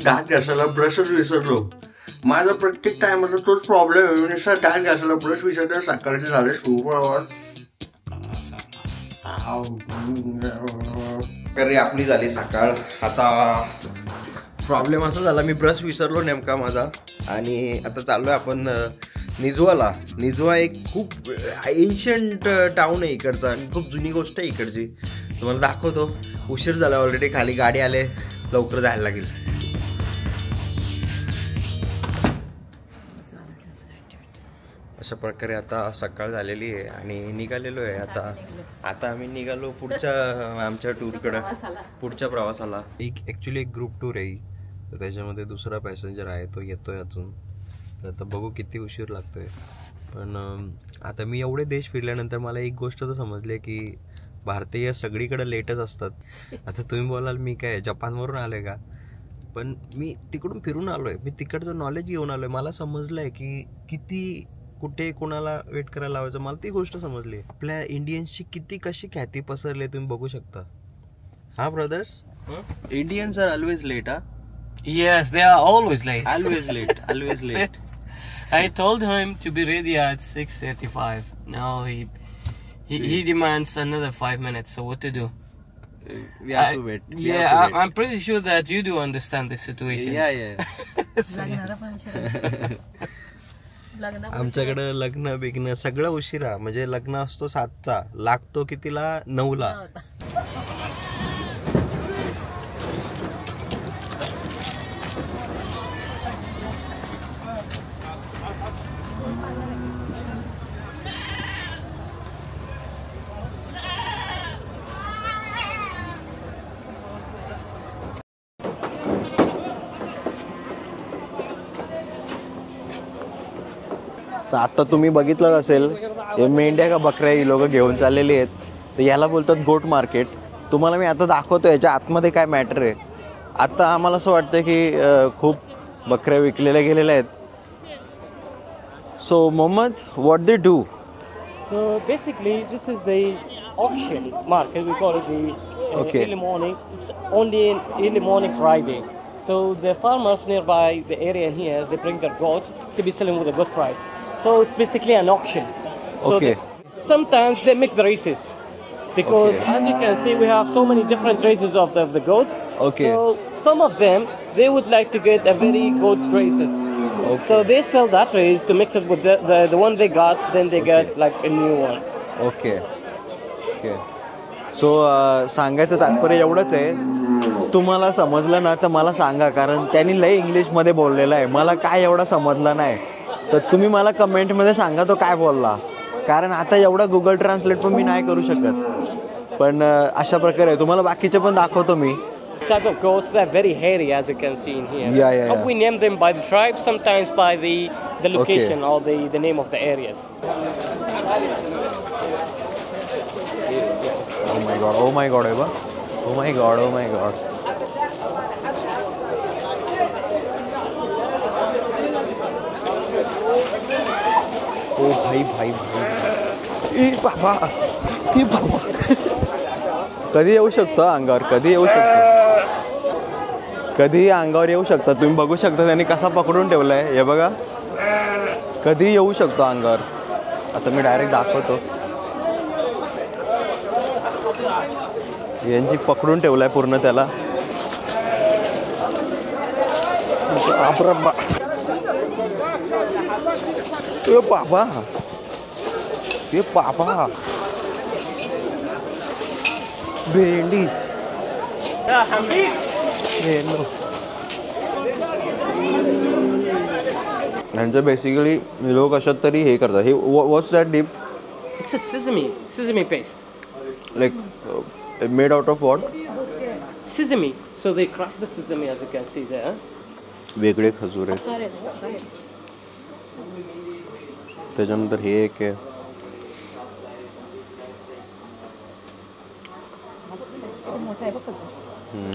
दात घासायला ब्रशच विसरलो. माझा प्रत्येक टायमाचा तोच प्रॉब्लेम आहे. मी नुसता दात घासायला ब्रश विसरतो. सकाळचे झाले सुपर तरी आपली झाली सकाळ. आता प्रॉब्लेम असा झाला, मी ब्रश विसरलो नेमका माझा. आणि आता चाललोय आपण निजवाला. निजवा एक खूप एन्शंट टाऊन आहे इकडचा आणि खूप जुनी गोष्ट आहे इकडची. तुम्हाला दाखवतो. उशीर झाला ऑलरेडी, खाली गाडी आले, लवकर जायला लागेल. अशा प्रकारे आता सकाळ झालेली आहे आणि निघालेलो आहे. आता आम्ही निघालो पुढच्या आमच्या टूरकडं, पुढच्या प्रवासाला. ॲक्च्युली एक ग्रुप टूर आहे, तर त्याच्यामध्ये दुसरा पॅसेंजर आहे, तो येतोय अजून. आता बघू किती उशीर लागतोय. पण आता मी एवढे देश फिरल्यानंतर मला एक गोष्ट तर समजली की भारतीय सगळीकडे लेटच असतात. आता तुम्ही बोलाल मी काय जपानवरून आलोय का, पण मी तिकडून फिरून आलोय, मी तिकडचं नॉलेज घेऊन आलोय. मला समजलंय की किती कुठे कोणाला वेट करायला लावायचं. मला ती गोष्ट समजली. आपल्या इंडियन्सची किती कशी ख्याती पसरली तुम्ही बघू शकता. हा brothers, Indians are always late. Yes, they are always late. Always late, always late. I told him to be ready at 6:35. Now he demands another 5 minutes. So what to do? We have to wait. I'm pretty sure that you do understand this situation. Yeah. आमच्याकडे लग्न begin सगळं उशिरा. म्हणजे लग्न असतो 7चा, लागतो कितीला 9ला. आता तुम्ही बघितलं असेल, हे मेंढ्या का बकऱ्या ही लोक घेऊन चाललेली आहेत. तर याला बोलतात गोट मार्केट. तुम्हाला मी आता दाखवतो याच्या आतमध्ये काय मॅटर आहे. आता आम्हाला असं वाटतं की खूप बकऱ्या विकलेल्या गेलेल्या आहेत. So Mohammed, what they do? So basically this is the auction market, we call it the early morning. It's only in early morning Friday. So the farmers nearby the area here, they bring their goats to be selling with a good price. So it's basically an auction. So sometimes they make the races because as you can see we have so many different races of the goats. So some of them they would like to get a very good races. So they sell that race to mix it with the one they got, then they get like a new one. Okay. So सांगायचं तात्पर्य एवढंच आहे, तुम्हाला समजलं ना तर मला सांगा, कारण त्यांनी लय इंग्लिशमध्ये बोललेलं आहे, मला काय एवढं समजलं नाही. तर तुम्ही मला कमेंटमध्ये सांगा तो काय बोलला, कारण आता एवढा गुगल ट्रान्सलेट पण मी नाही करू शकत. पण अशा प्रकारे तुम्हाला बाकीचे पण दाखवतो मी. Type of goats, they're very hairy as you can see in here. Yeah. We name them by the tribe, sometimes by the location or the name of the areas. Oh my god, Eva. Oh my god. Oh भाई. ए बाबा. कधी येऊ शकतो अंगावर, कधी अंगावर येऊ शकता. तुम्ही बघू शकता त्यांनी कसा पकडून ठेवलाय. हे बघा, कधी येऊ शकतो अंगावर. आता मी डायरेक्ट दाखवतो. यांची पकडून ठेवलाय पूर्ण त्याला. बाबा भेंडी. यांचं बेसिकली लोक अशात तरी हे करतात. हे what's that dip? It's a sesame paste. Like made out of what? Sesame. So they crush the sesame as you can see there. वेगळे खजूर आहेत. त्याच्यानंतर हे एक आहे.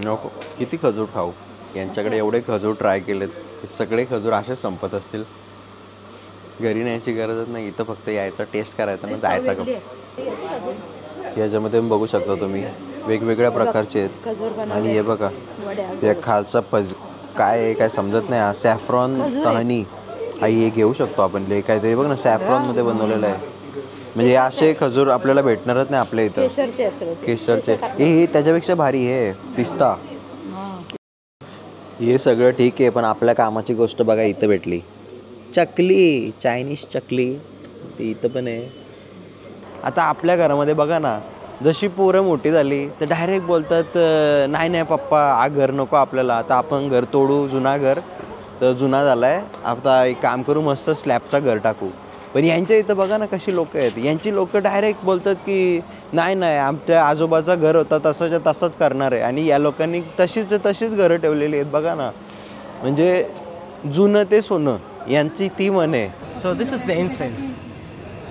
नको, किती खजूर खाऊ. यांच्याकडे एवढे खजूर ट्राय केलेत, सगळे खजूर असेच संपत असतील. घरी न्यायची गरजच नाही, इथं फक्त यायचा, टेस्ट करायचा ना जायचा. का याच्यामध्ये बघू शकता तुम्ही वेगवेगळ्या प्रकारचे आहेत. आणि हे बघा, हे खालचा काय समजत नाही. सॅफ्रॉन तहनी हे घेऊ शकतो आपण. काहीतरी बघ ना, सॅफ्रॉन मध्ये बनवलेलं आहे. म्हणजे असे खजूर आपल्याला भेटणारच नाही आपल्या इथं. केशरचे हे त्याच्यापेक्षा भारी आहे पिस्ता. हे सगळं ठीक आहे, पण आपल्या कामाची गोष्ट बघा इथं भेटली. चकली, चायनीज चकली ती इथं पण आहे. आता आपल्या घरामध्ये बघा ना, जशी पोरं मोठी झाली तर डायरेक्ट बोलतात नाही नाही पप्पा हा घर नको आपल्याला, आता आपण घर तोडू. जुना घर तर जुना झाला आहे, आता एक काम करू मस्त स्लॅबचा घर टाकू. पण यांच्या इथं बघा ना कशी लोकं आहेत. यांची लोकं डायरेक्ट बोलतात की नाही नाही आमच्या आजोबाचा घर होता तसंच्या तसंच करणार आहे. आणि या लोकांनी तशीच घरं ठेवलेली आहेत बघा ना. म्हणजे जुनं ते सोनं यांची ती म्हण आहे. So this is the incense.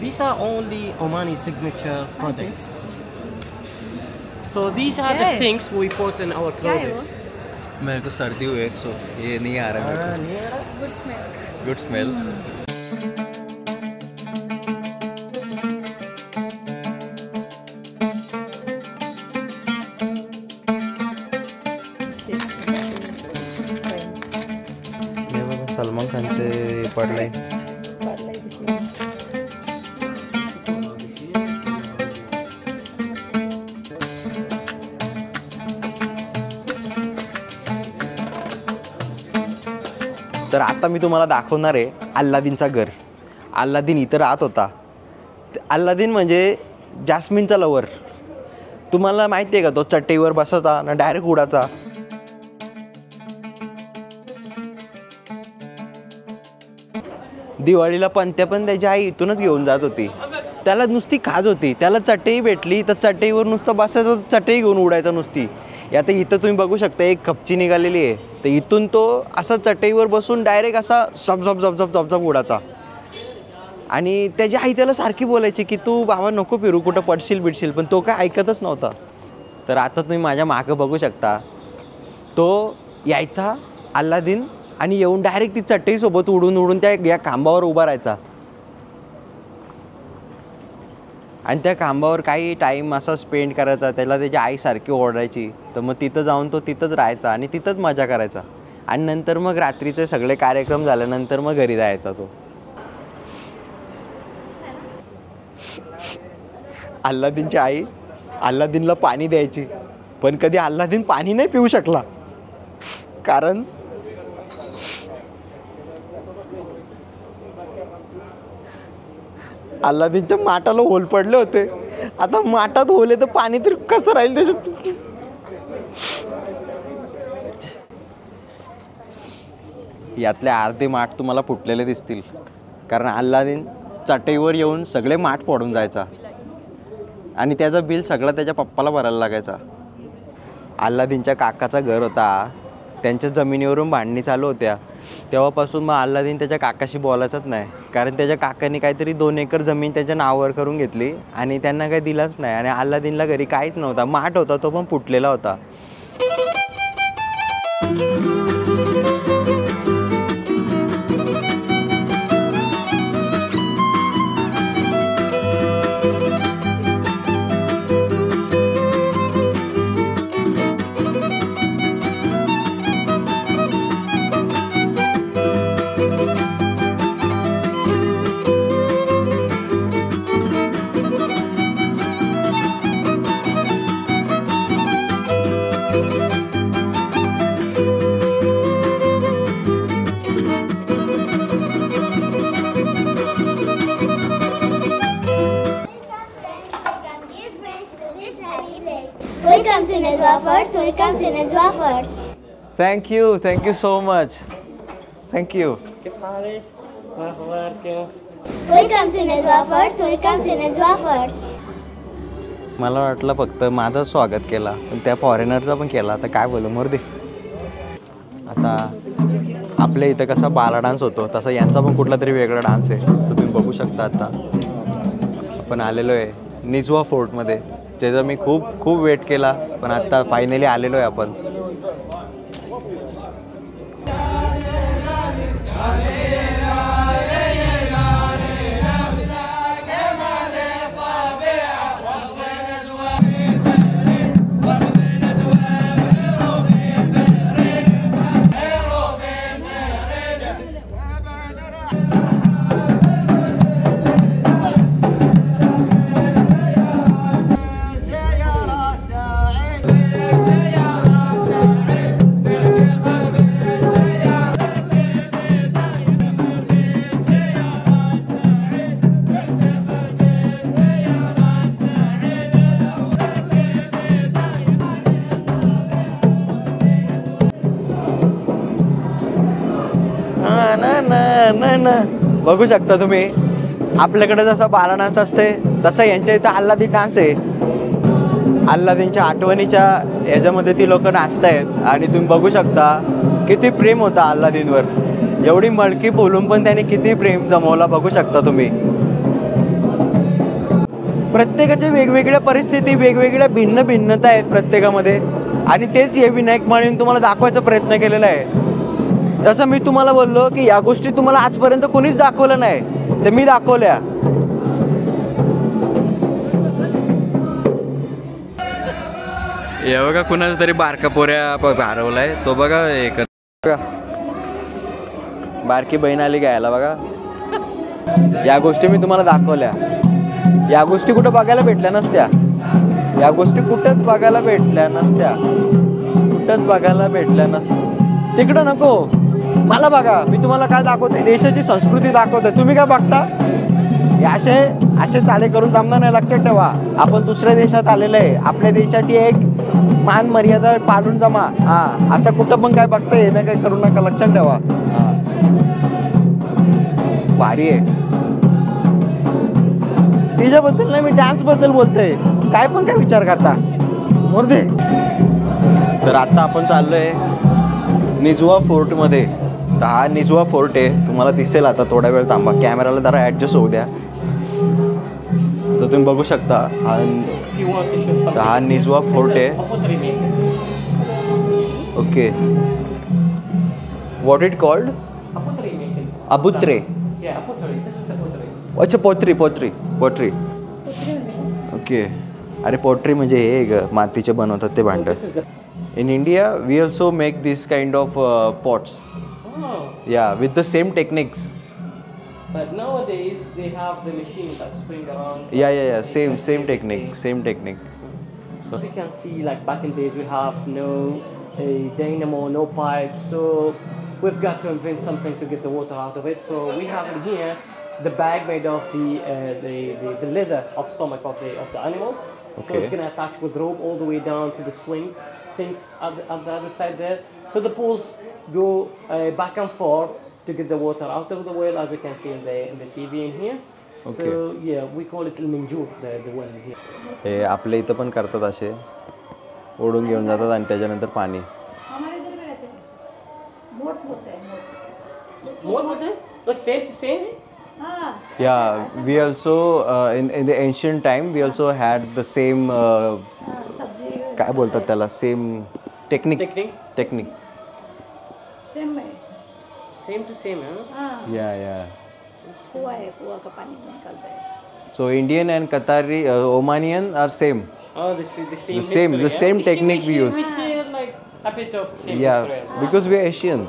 These are only Omani signature products. So these are the things we put in our clothes. मेरे को सर्दी हुई है सो ये नहीं आ रहा है. Good smell. सलमान खानचे पडले. तर आता मी तुम्हाला दाखवणार आहे अल्लादीनचा घर. अल्लादीन इथं राहत होता. अल्लादीन म्हणजे जास्मिनचा लवर. तुम्हाला माहिती आहे का, तो चटईवर बसायचा ना डायरेक्ट उडायचा. दिवाळीला पंत्या पण त्याची आई इथूनच घेऊन जात होती. त्याला नुसती खाज होती. त्याला चटई भेटली तर चटईवर नुसतं बसायचं, चटई घेऊन उडायचं नुसती. आता इथं तुम्ही बघू शकता एक कपची निघालेली आहे. तर इथून तो असा चटईवर बसून डायरेक्ट असा झप झप झप झप झप झप उडायचा. आणि त्याची आई त्याला सारखी बोलायची की तू बाबा नको फिरू, कुठं पडशील बिडशील. पण तो काय ऐकतच नव्हता. तर आता तुम्ही माझ्या मागं बघू शकता, तो यायचा अल्लादीन आणि येऊन डायरेक्ट ती चटईसोबत उडून त्या या खांबावर उभा राहायचा. आणि त्या खांबावर काही टाईम असा स्पेंड करायचा. त्याला त्याची आई सारखी ओरडायची. तर मग तिथं जाऊन तो तिथंच राहायचा आणि तिथंच मजा करायचा. आणि नंतर मग रात्रीचे सगळे कार्यक्रम झाल्यानंतर मग घरी जायचा तो. अल्लादीनची आई अल्लादीनला पाणी द्यायची, पण कधी अल्लादीन पाणी नाही पिऊ शकला. कारण अल्लादीनच्या माठाला होल पडले होते. आता माठात होले तर पाणी तरी कसं राहील त्याच्यात. यातले अर्धे माठ तुम्हाला फुटलेले दिसतील, कारण अल्लादीन चटईवर येऊन सगळे माठ फोडून जायचा आणि त्याचं बिल सगळं त्याच्या पप्पाला भरायला लागायचा. अल्लादीनच्या काकाचा घर होता, त्यांच्या जमिनीवरून भांडणी चालू होत्या. तेव्हापासून मग अल्लादीन त्याच्या काकाशी बोलायचंच नाही, कारण त्याच्या काकांनी काहीतरी 2 एकर जमीन त्याच्या नावावर करून घेतली आणि त्यांना काही दिलंच नाही. आणि अल्लादीनला घरी काहीच नव्हता. माठ होता तो पण फुटलेला होता. Welcome to Najwa First. Welcome to Najwa First. Thank you so much. Thank you. Welcome to Najwa First. Welcome to Najwa First. मला वाटलं फक्त माझं स्वागत केला, पण त्या फॉरेनरचा पण केला. आता काय बोलू, मरू दे. आता आपल्या इथं कसा बाला डान्स होतो तसा यांचा पण कुठला तरी वेगळा डान्स आहे. तर तुम्ही बघू शकता. आता आपण आलेलो आहे निजवा फोर्टमध्ये, ज्याचा मी खूप वेट केला, पण आता फायनली आलेलो आहे आपण. पण बघू शकता तुम्ही आपल्याकडे जसं बाला डान्स असते तसं यांच्या इथं अल्लादी डान्स आहे. अल्लादीनच्या आठवणीच्या ह्याच्यामध्ये ती लोक नाचतायत आणि तुम्ही बघू शकता किती प्रेम होता अल्लादीनवर. एवढी मळकी बोलून पण त्याने किती प्रेम जमवला बघू शकता तुम्ही. प्रत्येकाच्या वेगवेगळ्या परिस्थिती वेगवेगळ्या भिन्न भिन्नता आहेत प्रत्येकामध्ये आणि तेच हे विनायक माळीने तुम्हाला दाखवायचा प्रयत्न केलेला आहे. जसं मी तुम्हाला बोललो की या गोष्टी तुम्हाला आजपर्यंत कोणीच दाखवलं नाही, ते मी दाखवल्या. हे बघा कुणाचा तरी बारका पोऱ्या हरवलाय तो बघा. एक बारकी बहीण आली घ्यायला बघा. या गोष्टी मी तुम्हाला दाखवल्या. या गोष्टी कुठं बघायला भेटल्या नसत्या. या गोष्टी कुठंच बघायला भेटल्या नसत्या. कुठंच बघायला भेटल्या नसत्या. तिकडं नको, मला बघा. मी तुम्हाला काय दाखवते, देशाची संस्कृती दाखवते. तुम्ही काय बघता? असे चाले करून जमणार नाही. लक्षात ठेवा, आपण दुसऱ्या देशात आलेलं आहे. आपल्या देशाची एक मान मर्यादा पाळून जमा. हां, असं कुठं पण काय बघता हे नाही काय करू नका. लक्षात ठेवा. हां, भारी आहे. तिच्याबद्दल नाही, मी डान्सबद्दल बोलतोय. काय पण काय विचार करता मोरदे. तर आता आपण चाललोय निजवा फोर्टमध्ये. तर हा निजवा फोर्ट आहे, तुम्हाला दिसेल. आता थोडा वेळ थांबा, कॅमेराला जरा ॲडजस्ट होऊ द्या. तर तुम्ही बघू शकता हा निजवा फोर्ट आहे. Okay, what it called? अबुत्रे. अच्छा, पोत्री. ओके. अरे पोट्री म्हणजे हे मातीचे बनवतात ते भांडं. In India we also make this kind of pots. Yeah, with the same techniques. But nowadays they have the machines that spring around. Yeah. Same technique. So you can see, like back in days, we have no dynamo, no pipe. So we've got to invent something to get the water out of it. So we have in here the bag made of the leather of stomach of the animals. Okay. So it's gonna attach with rope all the way down to the swing things at the other side there. So the pools go back and forth to get the water out of the well, as you can see in the TV in here. Okay. So yeah, we call it al-minjur, the well in here. हे आपल्या इथं पण करतात. असे ओढून घेऊन जातात आणि त्याच्यानंतर पाणी. मोट बोलते हैं? तो same है? Yeah, we also in the ancient time we also had the same काय बोलतात त्याला, same technique. Same to same, huh? Yeah. कुआ का पानी निकलता है. So Indian and Qatari, Omanian are same. Oh, the same The same technique we use. We share like a bit of same Yeah, history. because we are Asian.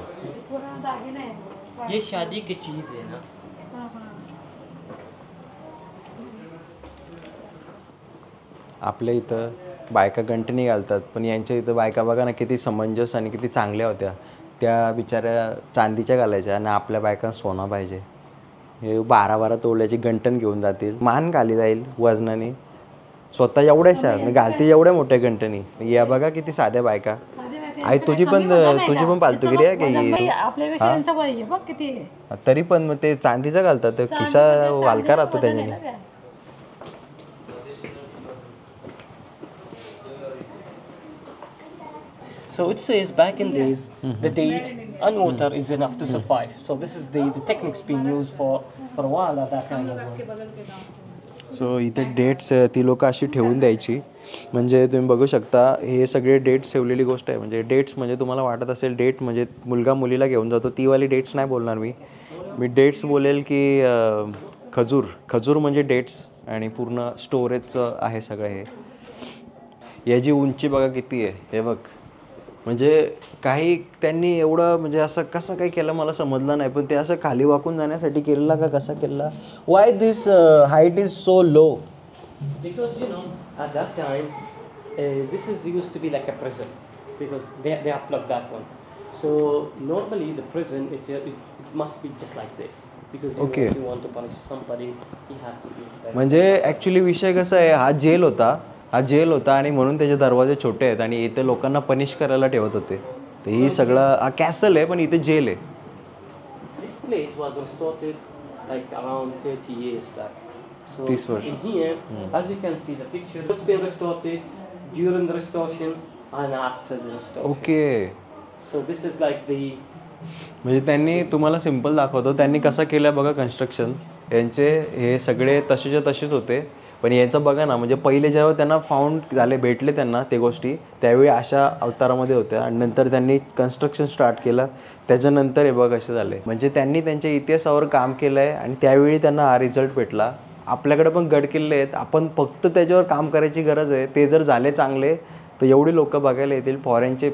ये शादी की चीज है ना. आपल्या इथं बायका गंटणी घालतात, पण यांच्या इथं बायका बघा ना किती समंजस आणि किती चांगल्या होत्या. त्या बिचाऱ्या चांदीच्या घालायच्या आणि आपल्या बायकांना सोनं पाहिजे. हे 12 तोल्याची गंटण घेऊन जातील, मान घाली जाईल वजनाने. स्वतः एवढ्याशा घालते एवढ्या मोठ्या गंटणी. या बघा किती साध्या बायका. आई तुझी पण पालतुगिरी आहे की? तरी पण मग ते चांदीचं घालतात, खिसा वालका राहतो त्याच्याने. So it says back in days, the date and water is enough to survive. So this is the techniques being used for a while at that time as well. So इथे डेट्स ती लोक अशी ठेवून द्यायची. म्हणजे तुम्ही बघू शकता हे सगळे डेट्स ठेवलेली गोष्ट आहे. म्हणजे डेट्स म्हणजे तुम्हाला वाटत असेल डेट म्हणजे मुलगा मुलीला घेऊन जातो ती वाली डेट्स नाही बोलणार मी डेट्स बोलेल की खजूर म्हणजे डेट्स आणि पूर्ण स्टोरेजचं आहे सगळं. हे याची उंची बघा किती आहे, हे बघ. म्हणजे काही त्यांनी एवढं म्हणजे असं कसं काय केलं मला समजलं नाही, पण ते असं खाली वाकून जाण्यासाठी केलेला का कसा केला? Why this height is so low? Because at that time this is used to be like a prison because they have plugged that one. So normally the prison it must be just like this because Okay. if you want to punish somebody he has to be. म्हणजे actually विषय कसा आहे, हा gel होता आणि म्हणून त्याचे दरवाजे छोटे आहेत आणि इथे लोकांना पनिश करायला ठेवत होते. तर ही सगळं हा कॅसल आहे पण इथे जेल आहे. place was restored like around 30 years back. So 30 वर्ष. in here, as you can see the picture, it's been restored during the restoration and after the restoration. Okay. So this is like the म्हणजे त्यांनी तुम्हाला simple दाखवतो त्यांनी कसं केलं बघा construction. यांचे हे सगळे तसेच्या तसेच होते, पण यांचं बघा ना, म्हणजे पहिले जेव्हा त्यांना फाउंड झाले भेटले त्यांना ते गोष्टी त्यावेळी अशा अवतारामध्ये होत्या आणि नंतर त्यांनी कन्स्ट्रक्शन स्टार्ट केलं, त्याच्यानंतर हे बघ असे झाले. म्हणजे त्यांनी त्यांच्या इतिहासावर काम केलं आहे आणि त्यावेळी त्यांना हा रिझल्ट भेटला. आपल्याकडे पण गड किल्ले आहेत, आपण फक्त त्याच्यावर काम करायची गरज आहे. ते जर झाले चांगले तर एवढी लोक बघायला येतील. फॉरेनचे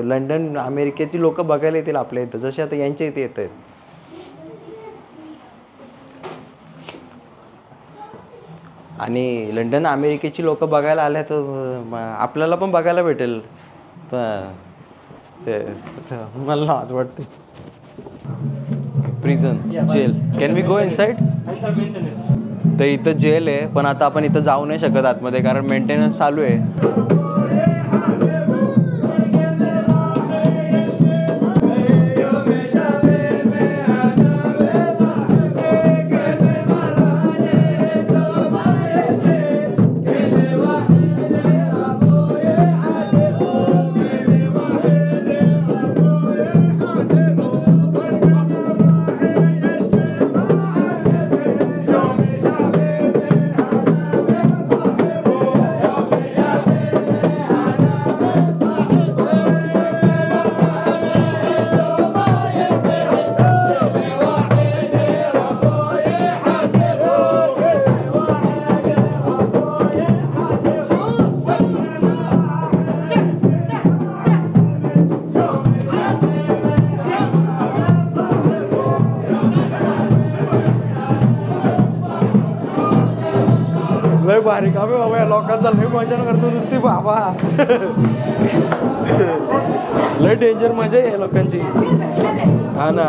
लंडन अमेरिकेची लोक बघायला येतील आपल्या इथं, जसे आता यांच्या इथे येत आहेत. आणि लंडन अमेरिकेची लोक बघायला आल्या तर आपल्याला पण बघायला भेटेल. मला आज वाटते prison jail. Can we go inside? तर इथं जेल आहे, पण आता आपण इथं जाऊ नाही शकत आतमध्ये कारण मेंटेनन्स चालू आहे. लय भारी काम आहे बाबा, लोकांचा लय मजा करतो नुसती बाबा. लय डेंजर मजा आहे लोकांची. हा ना,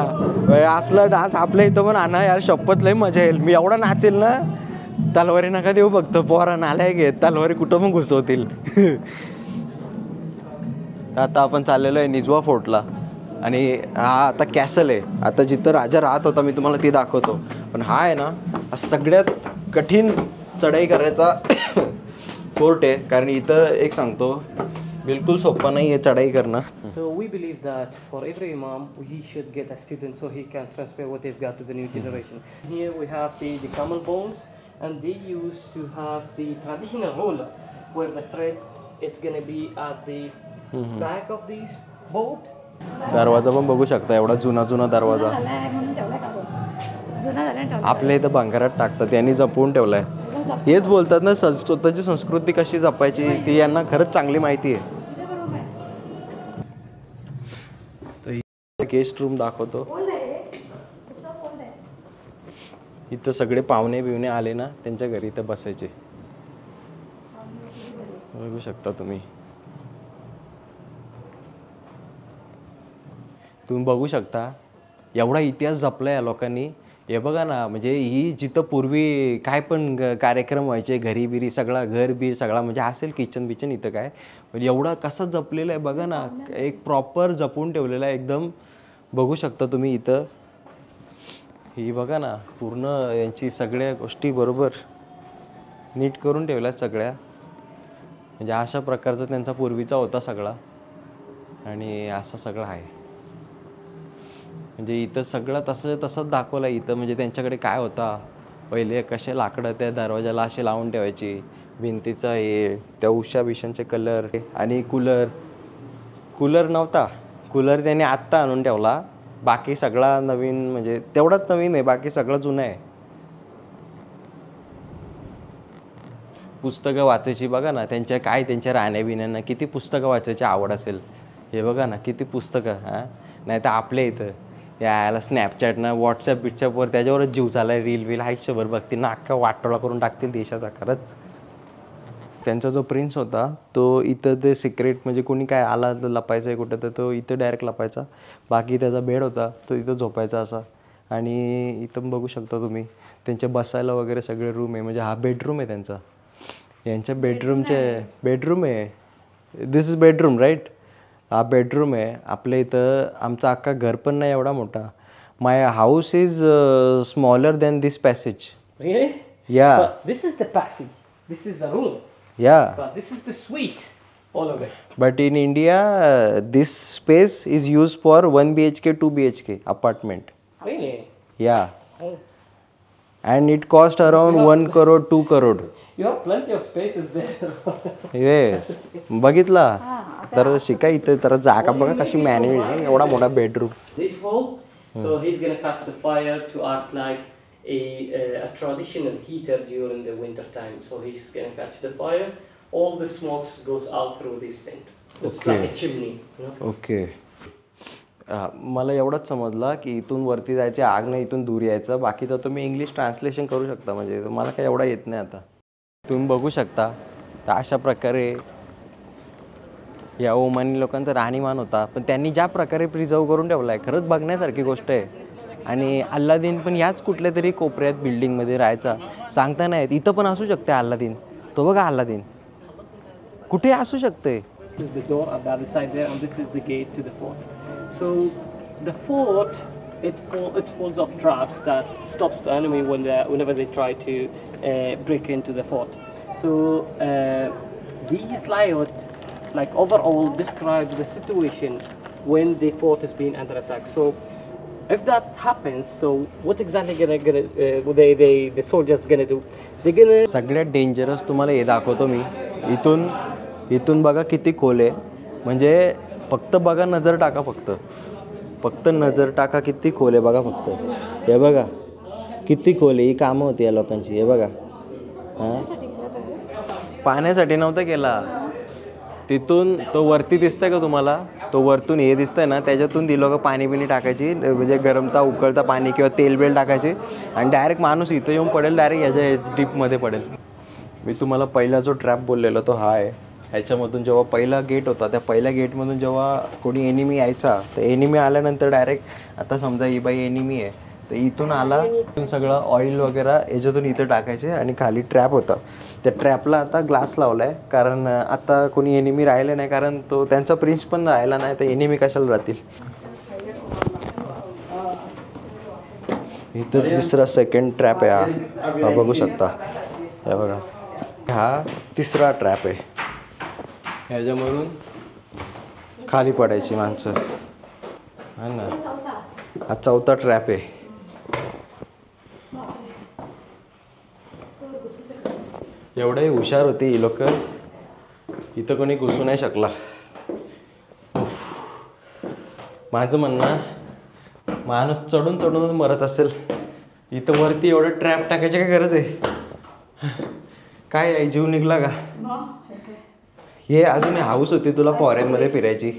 असला डान्स आपल्या इथं पण आणा यार, शपथ लय मजा येईल. मी एवढा नाचेल ना, तलवारी नका देऊ फक्त, पोरा नालाय घेत तलवारी कुठं पण घुसवतील. आता आपण चाललेलो आहे निजवा फोर्टला आणि हा आता कॅसल आहे. आता जिथं राजा राहत होता मी तुम्हाला ती दाखवतो. पण हा आहे ना सगळ्यात कठीण चढाई करायचा फोर्ट आहे, कारण इथं एक सांगतो बिलकुल सोपं नाही आहे चढाई करणं. So we believe that for every imam he should get a student so he can transfer what they've got to the new generation. Here we have the camel bones, and they used to have the traditional roller where the thread it's gonna be at the back of this boat. दरवाजा पण बघू शकता, एवढा जुना दरवाजा. आपल्या इथं भंगारात टाकतात, यांनी जपून ठेवलाय. हेच बोलतात ना स्वतःची संस्कृती कशी जपायची, ती यांना खरंच चांगली माहिती आहे. गेस्ट रूम दाखवतो. इथं सगळे पाहुणे बिवणे आले ना त्यांच्या घरी इथं बसायचे, बघू शकता तुम्ही. तुम्ही बघू शकता एवढा इतिहास जपला या लोकांनी. हे बघा ना, म्हणजे ही जिथं पूर्वी काय पण कार्यक्रम व्हायचे, घरी बिरी सगळा घर बीर सगळा म्हणजे असेल किचन बिचन, इथं काय म्हणजे एवढा कसं जपलेलं आहे बघा ना, एक प्रॉपर जपून ठेवलेला आहे एकदम. बघू शकता तुम्ही इथं, ही बघा ना पूर्ण यांची सगळ्या गोष्टी बरोबर नीट करून ठेवल्या सगळ्या. म्हणजे अशा प्रकारचा त्यांचा पूर्वीचा होता सगळा आणि असं सगळं आहे. म्हणजे इथं सगळं तसंच दाखवलं आहे इथं. म्हणजे त्यांच्याकडे काय होता पहिले, कसे लाकडं त्या दरवाजाला असे लावून ठेवायची, भिंतीचा हे त्या उषा बिशांचे कलर. आणि कूलर नव्हता, कूलर त्याने आत्ता आणून ठेवला. बाकी सगळा नवीन, म्हणजे तेवढाच नवीन आहे, बाकी सगळं जुनं आहे. पुस्तकं वाचायची बघा ना, त्यांच्या राहण्या बिण्यांना किती पुस्तकं वाचायची आवड असेल. हे बघा ना किती पुस्तकं. हां, नाही तर आपल्या इथं याला स्नॅपचॅटनं व्हॉट्सअपवर त्याच्यावरच जीव चालाय, रील आयुष्यभर बघतील ना, अख्खा वाटोळा करून टाकतील देशाचा. खरंच त्यांचा जो प्रिन्स होता तो इथं ते सिक्रेट, म्हणजे कोणी काय आला तर लपायचं आहे कुठं तर तो इथं डायरेक्ट लपायचा. बाकी त्याचा बेड होता तो इथं झोपायचा असा. आणि इथं बघू शकता तुम्ही त्यांच्या बसायला वगैरे सगळे रूम आहे. म्हणजे हा बेडरूम आहे त्यांचा, यांच्या बेडरूम आहे. दिस इज बेडरूम राईट. हा बेडरूम आहे. आपल्या इथं आमचा अख्खा घर पण नाही एवढा मोठा, My house is smaller than this passage. Really? Yeah. But this is the passage. This is the room. Yeah. But this is the suite. All of it. But in India, this space is used for 1 BHK, 2 BHK apartment. Really? Yeah. Oh. And it cost around 1 crore, 2 crore. You have plenty of spaces there. Yes बघितला तर शिका इथे तर जागा बघा कशी manage आहे एवढा मोठा bedroom. This hall, so he's gonna catch the fire to act like a traditional heater during the winter time. So he's gonna catch the fire. All the smokes goes out through this vent. It's Okay. like a chimney. You know? Okay. मला एवढंच समजलं की इथून वरती जायचे आग नाही इथून दूर यायचं बाकीचं तुम्ही इंग्लिश ट्रान्सलेशन करू शकता म्हणजे मला काही एवढा येत नाही आता. तुम्ही बघू शकता तर अशा प्रकारे या ओमानी लोकांचा राहणीमान होता पण त्यांनी ज्या प्रकारे प्रिझर्व करून ठेवला आहे खरंच बघण्यासारखी गोष्ट आहे. आणि अल्लादीन पण याच कुठल्या तरी कोपऱ्यात बिल्डिंगमध्ये राहायचा सांगता नाही येत. इथं पण असू शकते अल्लादीन. तो बघा अल्लादीन कुठे असू शकते. This is the door on the other side there, and this is the gate to the fort. So the fort, it's full of traps that stops the enemy whenever they try to break into the fort. So these layout, like overall, describes the situation when the fort is being under attack. So if that happens, so what exactly the soldiers gonna do? They're gonna. सगळ्यात dangerous तुम्हाला हे दाखवतो मी. इथून बघा किती खोल आहे म्हणजे फक्त बघा नजर टाका फक्त नजर टाका किती खोल आहे बघा फक्त. हे बघा किती खोल आहे. ही कामं होती या लोकांची. हे बघा हां पाण्यासाठी नव्हतं केला. तिथून तो वरती दिसतंय का तुम्हाला तो वरतून हे दिसतंय ना त्याच्यातून ती लोकं पाणी बिणी टाकायची म्हणजे गरमता उकळता पाणी किंवा तेल बेल टाकायचे आणि डायरेक्ट माणूस इथं येऊन पडेल डायरेक्ट याच्या डीपमध्ये पडेल. मी तुम्हाला पहिला जो ट्रॅप बोललेलो तो हा आहे. ह्याच्यामधून जेव्हा पहिला गेट होता त्या पहिल्या गेटमधून जेव्हा कोणी एनिमी यायचा तर एनिमी आल्यानंतर डायरेक्ट आता समजा ही बाई एनिमी आहे तर इथून आला इथून सगळं ऑइल वगैरे याच्यातून इथं टाकायचे आणि खाली ट्रॅप होता. त्या ट्रॅपला आता ग्लास लावला आहे कारण आता कोणी एनिमी राहिलं नाही कारण तो त्यांचा प्रिन्स पण राहिला नाही तर एनिमी कशाला राहतील. इथं तिसरा सेकंड ट्रॅप आहे हा बघू शकता. हे बघा हा तिसरा ट्रॅप आहे. ह्याच्यामधून खाली पडायची माणसं है ना. हा चौथा ट्रॅप आहे. एवढे हुशार होते ही लोक इथं कोणी घुसू नाही शकला. माझं म्हणणं माणूस चढूनच मरत असेल. इथं वरती एवढं ट्रॅप टाकायची काय गरज आहे. काय आहे जीव निघला का. हे अजून हाऊस होती तुला फॉरेनमध्ये फिरायची.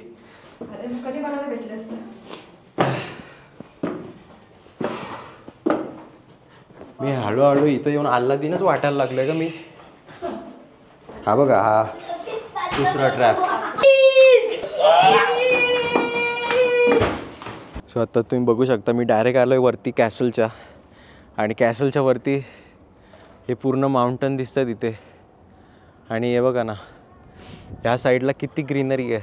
मी हळूहळू इथं येऊन अल्लादीनच वाटायला लागलोय का मी. हा बघा हा दुसरा ट्रॅप. सो आता तुम्ही बघू शकता मी डायरेक्ट आलोय वरती कॅसलच्या आणि कॅसलच्या वरती हे पूर्ण माउंटन दिसतं तिथे आणि हे बघा ना ह्या साईडला किती ग्रीनरी आहे.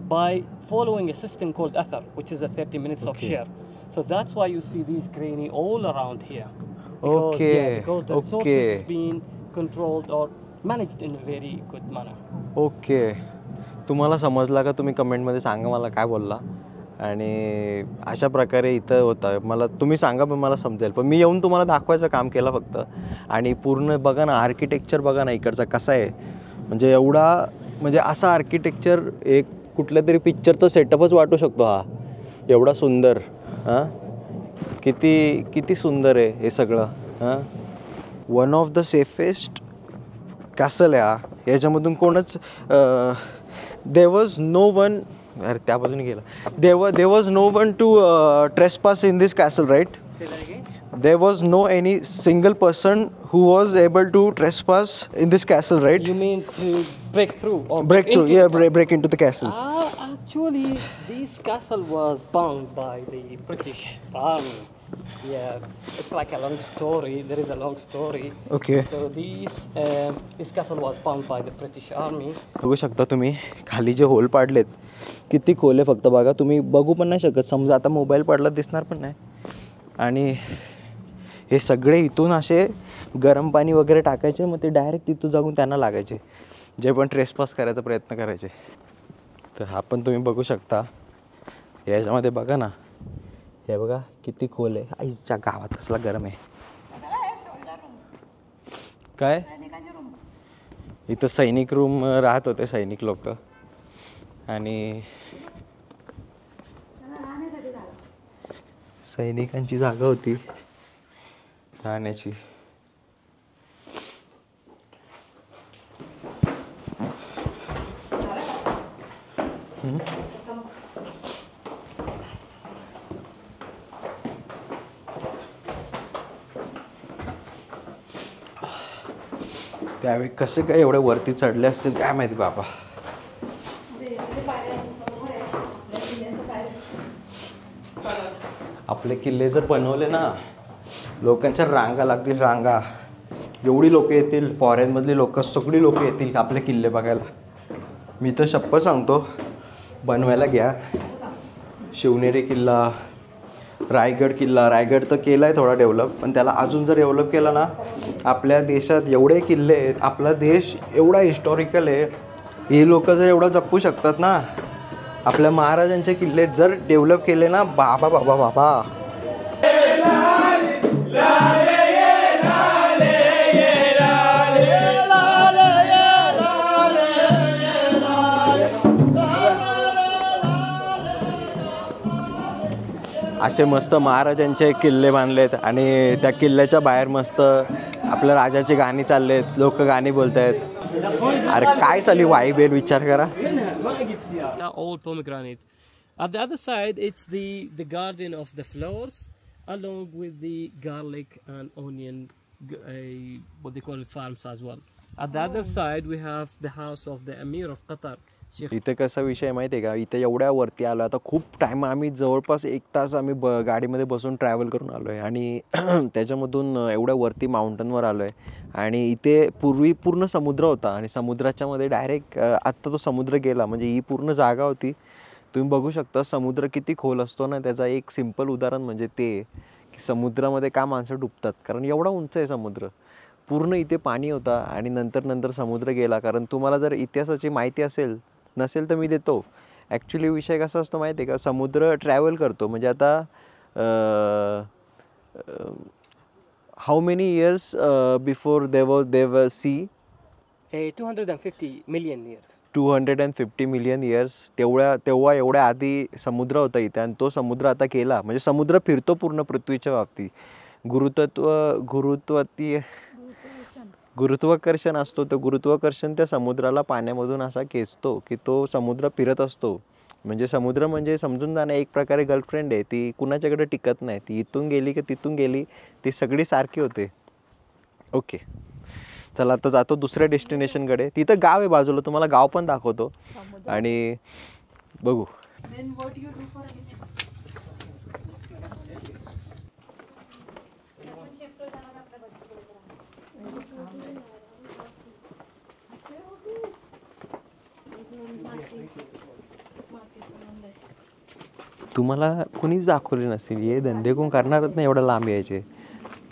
By following a system called Athar, which is a 30 minutes of shear. So that's why you see these granny all around here. Because the sources is being controlled or managed in a very good manner. Okay. तुम्हाला समजला का तुम्ही कमेंटमध्ये सांगा मला काय बोलला. आणि अशा प्रकारे इथं होतं मला तुम्ही सांगा पण मला समजेल. पण मी येऊन तुम्हाला दाखवायचं काम केलं फक्त. आणि पूर्ण बघा ना आर्किटेक्चर बघा ना इकडचा कसा आहे म्हणजे एवढा म्हणजे असा आर्किटेक्चर एक कुठल्या तरी पिक्चरचं सेटअपच वाटू शकतो हा एवढा सुंदर. हां किती सुंदर आहे हे सगळं. हां one of the safest castle आहे हा. याच्यामधून कोणच देयर वॉज नो वन अरे त्या बाजूने गेला. There was no one to trespass in this castle right. There was no any single person who was able to trespass in this castle, right? You mean to break through or break through? Yeah, break into the castle. Actually, this castle was bombed by the British army. Yeah, it's like a long story. There is a long story. Okay. So this castle was bombed by the British Army. बघू शकता तुम्ही खाली जे hole पाडलेत किती खोल आहे फक्त बघा तुम्ही. बघू पण नाही शकत, समजा आता मोबाईल पडला दिसणार पण नाही. आणि हे सगळे इथून असे गरम पाणी वगैरे टाकायचे, मग ते डायरेक्ट तिथून जाऊन त्यांना लागायचे जे पण ट्रेसपास करायचा प्रयत्न करायचे. तर हा पण तुम्ही बघू शकता. याच्यामध्ये बघा ना, हे बघा किती खोल आहे. आईच्या गावात कसला गरम आहे. काय इथं सैनिक रूम राहत होते सैनिक लोक. आणि सैनिकांची जागा होती राहण्याची. त्यावेळी कसे काय एवढे वरती चढले असतील काय माहिती बाबा. आपले किल्ले जर बनवले ना, लोकांच्या रांगा लागतील, रांगा. एवढी लोक येतील, फॉरेनमधली लोक सगळी लोक येतील आपले किल्ले बघायला. मी तर शप्पथ सांगतो, बनवायला घ्या. शिवनेरी किल्ला, रायगड किल्ला. रायगड तर केला आहे थोडा डेव्हलप, पण त्याला अजून जर डेव्हलप केला ना, आपल्या देशात एवढे किल्ले आहेत, आपला देश एवढा हिस्टॉरिकल आहे. हे लोक जर एवढं जपू शकतात ना, आपल्या महाराजांचे किल्ले जर डेव्हलप केले ना, बाबा बाबा बाबा. असे मस्त महाराजांचे किल्ले बांधलेत आणि त्या किल्ल्याच्या बाहेर मस्त आपल्या राजाची गाणी चाललेत, लोक गाणी बोलतायत. अरे काय चालली वाईब आहे विचार करा. Old pomegranate. At the other side, it's the garden of the flowers, along with the garlic and onion, what they call it, farms as well. At the other side, we have the house of the Emir of Qatar. इथे कसा विषय माहिती आहे का, इथे एवढ्या वरती आलो आता, खूप टाईम आम्ही जवळपास 1 तास आम्ही गाडीमध्ये बसून ट्रॅव्हल करून आलो आहे. आणि त्याच्यामधून एवढ्या वरती माउंटनवर आलो आहे. आणि इथे पूर्वी पूर्ण समुद्र होता आणि समुद्राच्या मध्ये डायरेक्ट आत्ता तो समुद्र गेला. म्हणजे ही पूर्ण जागा होती. तुम्ही बघू शकता समुद्र किती खोल असतो ना. त्याचा एक सिम्पल उदाहरण म्हणजे ते की समुद्रामध्ये का माणसं डुबतात, कारण एवढा उंच आहे समुद्र. पूर्ण इथे पाणी होता आणि नंतर समुद्र गेला. कारण तुम्हाला जर इतिहासाची माहिती नसेल तर मी देतो. ॲक्च्युली विषय कसा असतो माहिती आहे का, समुद्र ट्रॅव्हल करतो. म्हणजे आता how many years before they were see? 250 million years. 250 million years. तेव्हा एवढ्या आधी समुद्र होता इथे आणि तो समुद्र आता गेला. म्हणजे समुद्र फिरतो पूर्ण पृथ्वीच्या बाबतीत. गुरुत्वाकर्षण असतो. तर गुरुत्वाकर्षण त्या समुद्राला पाण्यामधून असा खेचतो की तो समुद्र फिरत असतो. म्हणजे समुद्र म्हणजे समजून जाणं एक प्रकारे गर्लफ्रेंड आहे. ती कुणाच्याकडे टिकत नाही. ती इथून गेली की तिथून गेली, ती सगळी सारखी होते. ओके चला आता जातो दुसऱ्या डेस्टिनेशनकडे. तिथं गाव आहे बाजूला, तुम्हाला गाव पण दाखवतो आणि बघू. तुम्हाला कुणीच दाखवले नसतील. हे धंदे कोण करणारच नाही एवढं लांब यायचे.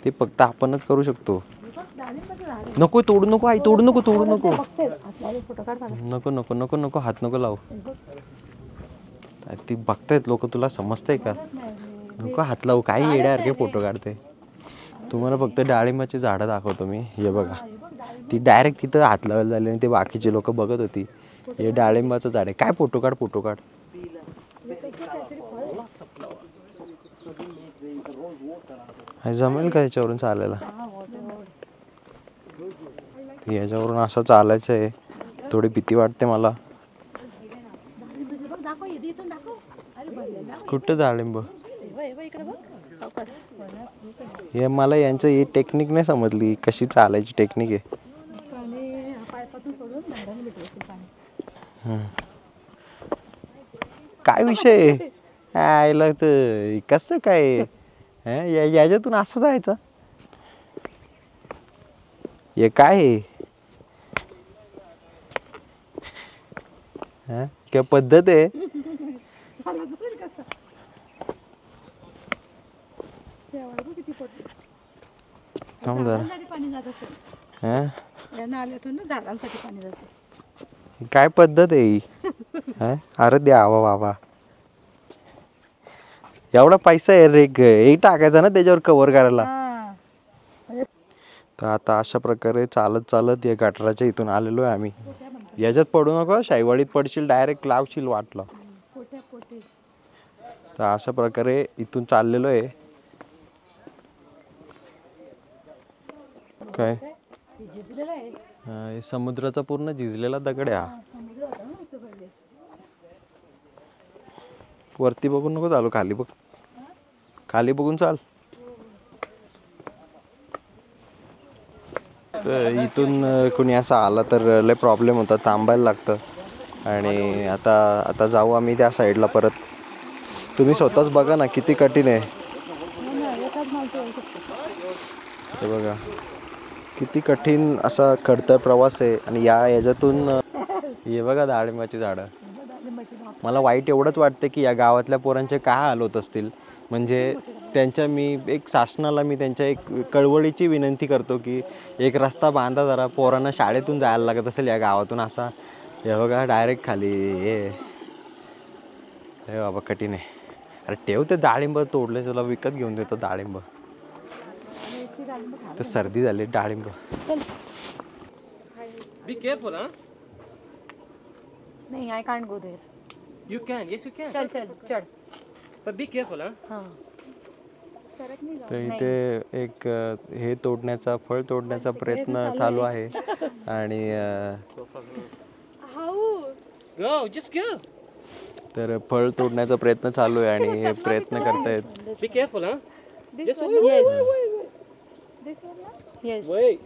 ते फक्त आपणच करू शकतो. नको तोडू नको आई, तोडू नको नको नको नको नको हात नको लावू. ती बघतायत लोक, तुला समजतंय का? नको हात लावू. काही येड्यासारखे फोटो काढते. तुम्हाला फक्त डाळिंबाची झाडं दाखवतो मी. हे बघा, ती डायरेक्ट तिथं हात लावायला झाली आणि ते बाकीचे लोक बघत होती. हे डाळिंबाचं झाड आहे. काय फोटो काढ. जमेल का याच्यावरून चालायला? याच्यावरून असं चालायचं आहे. थोडी भीती वाटते मला. कुठं डाळिंब? हे मला यांचं ही टेक्निक नाही समजली, कशी चालायची टेक्निक आहे. काय विषय आयला तर कसं काय याच्यातून असं जायचं? हे काय आहे? काय पद्धत आहे? थांब जरा. झाडांसाठी पाणी जातं. काय पद्धत आहे ही? अरे द्यावा बाबा, एवढा पैसा आहे रे, हे टाकायचा ना त्याच्यावर कव्हर करायला. तर आता अशा प्रकारे चालत चालत या गटाराच्या इथून आलेलो आहे आम्ही. याच्यात पडू नको, शाईवाडीत पडशील, डायरेक्ट लावशील वाटलं. तर अशा प्रकारे इथून चाललेलो आहे. काय समुद्राचा पूर्ण झिजलेला दगड आहे हा. वरती बघून नको चालू, खाली बघ, खाली बघून चाल. इथून कोणी असं आला तर लय प्रॉब्लेम होता, थांबायला लागतं. आणि आता जाऊ आम्ही त्या साईडला परत. तुम्ही स्वतःच बघा ना किती कठीण आहे. हे बघा किती कठीण असा खडतर प्रवास आहे. आणि याच्यातून हे बघा डाळिंबाची झाडं. मला वाईट एवढंच वाटतं की या गावातल्या पोरांचे काय हाल होत असतील. म्हणजे शासनाला मी त्यांच्या एक कळवळीची विनंती करतो की एक रस्ता बांधा जरा, पोरांना शाळेतून जायला लागत असेल या गावातून असा. हे बघा डायरेक्ट खाली. हे बाबा कठीण आहे. अरे ठेव ते डाळिंब, तोडले तुला विकत घेऊन देतो डाळिंब. तर सर्दी झाली डाळिंब. Be careful, huh? नाही, I can't go there. You can, yes you can. चल चढ. But be careful, huh? हां. तर इथे एक हे तोडण्याचा, फळ तोडण्याचा प्रयत्न चालू आहे. आणि Go, just go. तर फळ तोडण्याचा प्रयत्न चालू आहे आणि हे प्रयत्न करतायत. Be careful, huh? This Just one? wait. This one? Yes. Wait.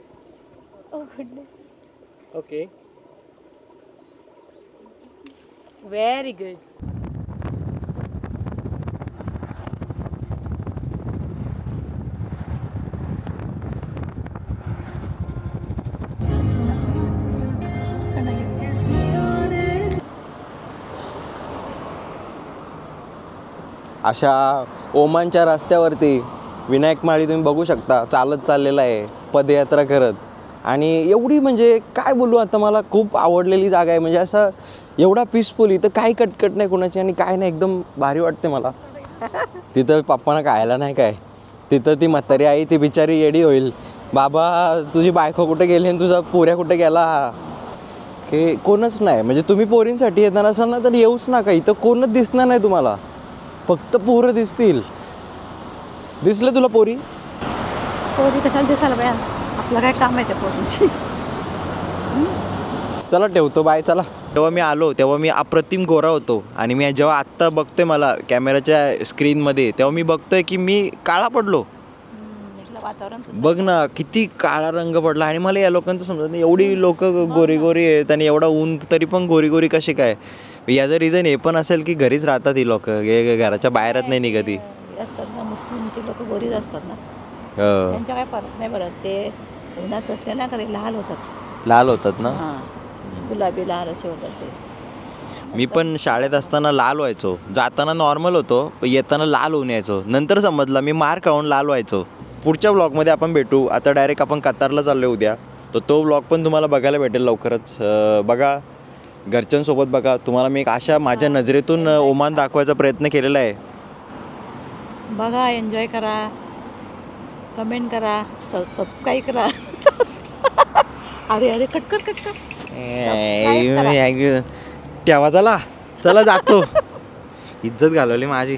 Oh goodness. Okay. Very good. अशा ओमानच्या रस्त्यावरती विनायक माळी तुम्ही बघू शकता, चालत चाललेला आहे पदयात्रा करत. आणि एवढी म्हणजे काय बोलू, आता मला खूप आवडलेली जागा आहे. म्हणजे असं एवढा पीसफुल, इथं काही कटकट नाही कोणाची आणि काय नाही, एकदम भारी वाटते मला. तिथं पप्पांना खायला नाही काय, तिथं ती म्हातारी आई ती बिचारी येडी होईल, बाबा तुझी बायको कुठे गेली आणि तुझा पोऱ्या कुठे गेला, की कोणच नाही. म्हणजे तुम्ही पोरींसाठी येणार असाल ना तर येऊच नका, इथं कोणच दिसणार नाही तुम्हाला, फक्त पोरं दिसतील. दिसलं तुला पोरी? पोरी कशाला दिसायला बाया, आपलं काय काम आहे त्या पोरींची. चला ठेवतो, बाय. चला. तेव्हा मी आलो तेव्हा मी अप्रतिम गोरा होतो आणि मी जेव्हा आत्ता बघतोय मला कॅमेराच्या स्क्रीनमध्ये तेव्हा मी बघतोय की मी काळा पडलो. वातावरण बघ ना किती काळा रंग पडला. आणि मला या लोकांचं समजत नाही, एवढी लोक गोरी गोरी आहेत आणि एवढा ऊन तरी पण गोरी गोरी कशी काय. याचं रिझन हे पण असेल की घरीच राहतात ही लोक, घराच्या बाहेरच नाही निघत. असतात ना मुस्लिमची लोक गोरीच असतात ना, त्यांच्या काय फरक नाही पडत. ते उन्हात असले ना कधी लाल होतात ना. हां, गुलाबी लाल असे होतात ते. मी पण शाळेत असताना लाल व्हायचो, जाताना नॉर्मल होतो पण येताना लाल होऊन यायचो. नंतर समजला मी मार खाऊन लाल व्हायचो. पुढच्या व्लॉगमध्ये आपण भेटू. आता डायरेक्ट आपण कतारला चाललो उद्या, तर तो व्लॉग पण तुम्हाला बघायला भेटेल लवकरच. बघा, घरच्यांसोबत बघा. तुम्हाला मी एक अशा माझ्या नजरेतून ओमान दाखवायचा प्रयत्न केलेला आहे. बघा, एन्जॉय करा, कमेंट करा, सबस्क्राईब करा. अरे कट कर. ठेवा. चला जातो. इज्जत घालवली माझी.